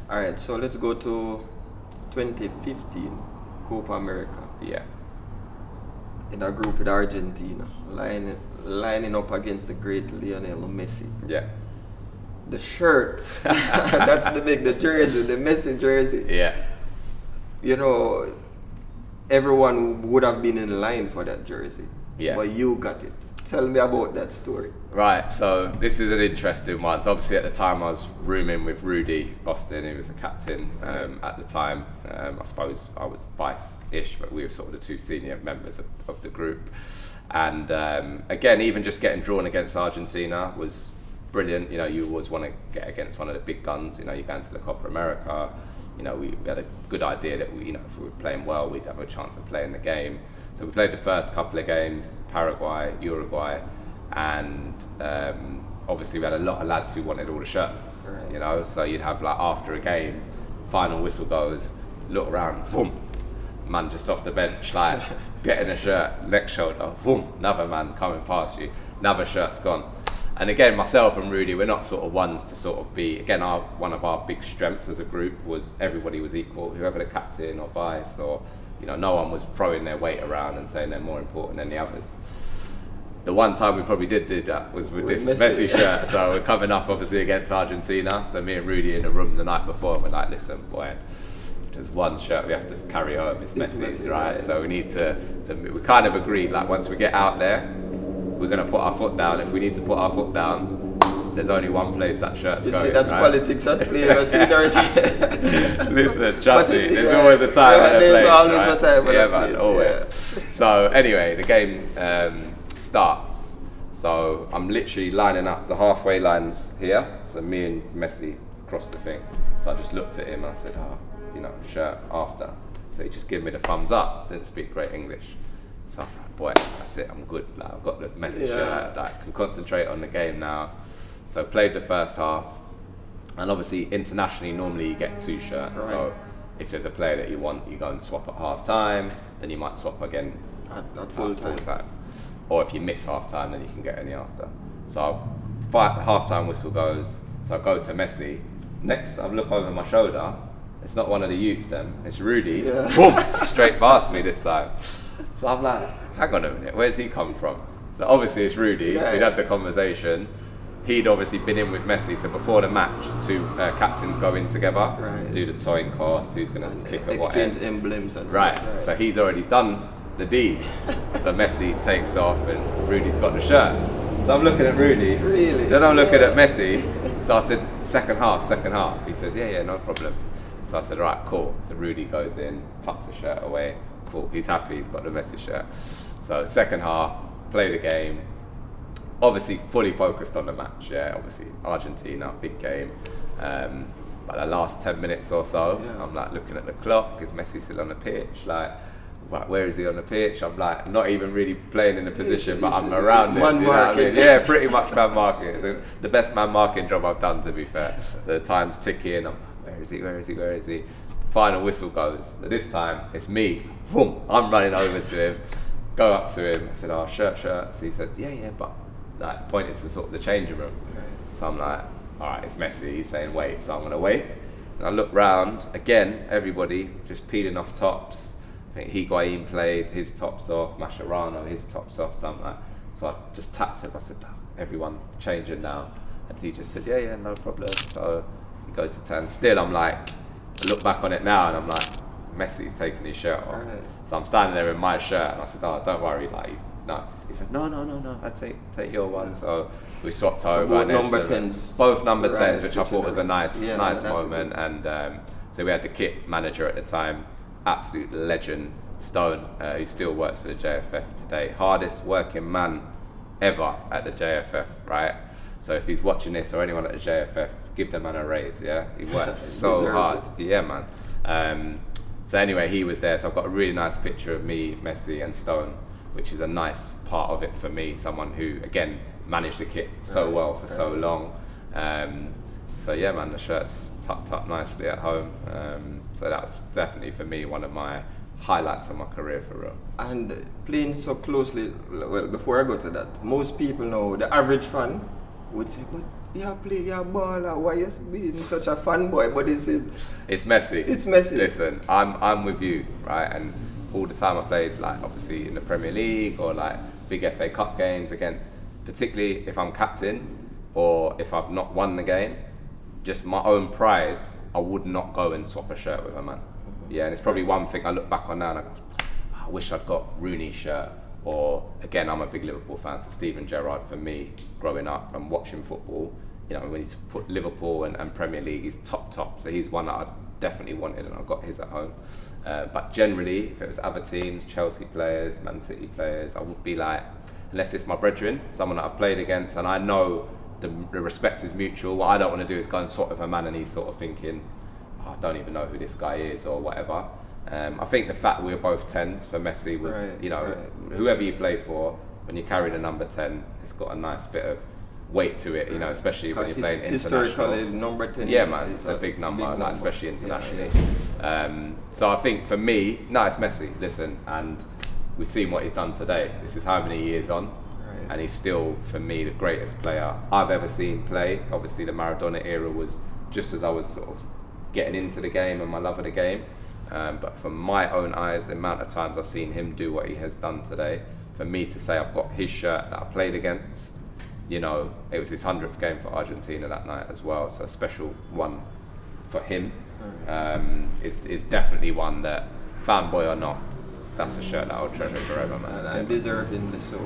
All right, so let's go to 2015 Copa America. Yeah. In a group with Argentina, lining up against the great Lionel Messi. Yeah. The shirt, that's the jersey, the Messi jersey. Yeah. You know, everyone would have been in line for that jersey. Yeah. But you got it. Tell me about that story. Right, so this is an interesting one. So obviously at the time I was rooming with Rudy Austin, who was the captain at the time. I suppose I was vice-ish, but we were sort of the two senior members of the group. And again, even just getting drawn against Argentina was brilliant. You know, you always want to get against one of the big guns. You know, you're going to the Copa America. You know, we had a good idea that if we were playing well, we'd have a chance of playing the game. So we played the first couple of games, Paraguay, Uruguay, and obviously we had a lot of lads who wanted all the shirts, you know, so you'd have like after a game, final whistle goes, look around, boom, man just off the bench, like getting a shirt, next shoulder, boom, another man coming past you, another shirt's gone. And again, myself and Rudy, we're not sort of ones to sort of be, again, one of our big strengths as a group was everybody was equal, whoever the captain or vice or, you know, no one was throwing their weight around and saying they're more important than the others. The one time we probably did that was with this Messi shirt. So we're coming up obviously against Argentina. So me and Rudy in the room the night before, and we're like, listen, boy, there's one shirt we have to carry home. It's Messi's, right? So we need to. So we kind of agreed, like once we get out there, we're gonna put our foot down. If we need to put our foot down, there's only one place that shirt's going. You see, that's right? Politics at play. Listen, trust me, there's always a time and a place. There's always a time and a place. Man, always. Yeah. So anyway, the game starts. So I'm literally lining up the halfway lines here. So me and Messi across the thing. So I just looked at him and I said, you know, shirt after. So he just gave me the thumbs up. Didn't speak great English. So I'm like, boy, that's it. I'm good. Like, I've got the Messi shirt. Like, I can concentrate on the game now. So played the first half, and obviously internationally normally you get two shirts. Right. So if there's a player that you want, you go and swap at half time, then you might swap again at full time. Or if you miss half time, then you can get any after. So half time whistle goes, so I go to Messi. Next I look over my shoulder, it's not one of the youths then, it's Rudy. Yeah. Boom, straight past me this time. So I'm like, hang on a minute, where's he come from? So obviously it's Rudy, we'd had the conversation. He'd obviously been in with Messi, so before the match, two captains go in together, do the toying course, who's going to kick at what end. Exchange emblems and stuff. Right, so he's already done the deed. So Messi takes off and Rudy's got the shirt. So I'm looking at Rudy, then I'm looking at Messi. So I said, second half. He says, yeah, no problem. So I said, right, cool. So Rudy goes in, tucks the shirt away. Cool, he's happy, he's got the Messi shirt. So second half, play the game. Obviously fully focused on the match, yeah, obviously Argentina, big game. But the last 10 minutes or so, I'm like looking at the clock, is Messi still on the pitch? Like, where is he on the pitch? I'm like, not even really playing in the position, but I'm around it. Man marking. I mean? Yeah, pretty much man marking. It's the best man marking job I've done, to be fair. So the time's ticking, I'm like, where is he? Final whistle goes. So this time, it's me. Boom, I'm running over to him, go up to him, I said, shirt. So he said, yeah, but like pointed to sort of the changing room. So I'm like, all right, it's Messi. He's saying wait, so I'm gonna wait. And I look round again. Everybody just peeling off tops. I think Higuain played his tops off. Mascherano his tops off. Something like. So I just tapped him. I said, everyone changing now. And he just said, yeah, no problem. So he goes to turn. Still, I'm like, I look back on it now, and I'm like, Messi's taking his shirt off. Right. So I'm standing there in my shirt, and I said, don't worry, like. No. He said, no, I take your one. So we swapped over. Both number 10s. Both number 10s, which I thought was a nice moment. And so we had the kit manager at the time, absolute legend, Stone, who still works for the JFF today. Hardest working man ever at the JFF, right? So if he's watching this or anyone at the JFF, give the man a raise, yeah? He works so hard. Yeah, man. So anyway, he was there. So I've got a really nice picture of me, Messi and Stone, which is a nice part of it for me, someone who, again, managed the kit so well for so long. So yeah, man, the shirt's tucked up nicely at home. So that's definitely, for me, one of my highlights of my career, for real. And playing so closely, well, before I go to that, most people know, the average fan would say, but you play, you're a baller, why you being such a fanboy? But it's messy. It's messy. Listen, I'm with you, right? And all the time I played, like obviously in the Premier League or like big FA Cup games against, particularly if I'm captain or if I've not won the game, just my own pride, I would not go and swap a shirt with a man. Yeah, and it's probably one thing I look back on now and I go, I wish I'd got Rooney's shirt. Or again, I'm a big Liverpool fan, so Steven Gerrard for me, growing up and watching football, you know, when he's put Liverpool and Premier League, he's top. So he's one that I definitely wanted, and I got his at home. But generally, if it was other teams, Chelsea players, Man City players, I would be like, unless it's my brethren, someone that I've played against, and I know the respect is mutual. What I don't want to do is go and swap with a man and he's sort of thinking, oh, I don't even know who this guy is or whatever. I think the fact we were both 10s for Messi was, you know, whoever you play for, when you carry the number 10, it's got a nice bit of weight to it, you know, especially when you're playing international. Historically, number 10 yeah, man, it's a big number, like, especially internationally. So I think for me, no, it's Messi, listen, and we've seen what he's done today. This is how many years on, and he's still, for me, the greatest player I've ever seen play. Obviously, the Maradona era was just as I was sort of getting into the game and my love of the game. But from my own eyes, the amount of times I've seen him do what he has done today, for me to say I've got his shirt that I played against, you know, it was his 100th game for Argentina that night as well, so a special one for him is definitely one that, fanboy or not, that's a shirt that I'll treasure forever, man. And deservingly so.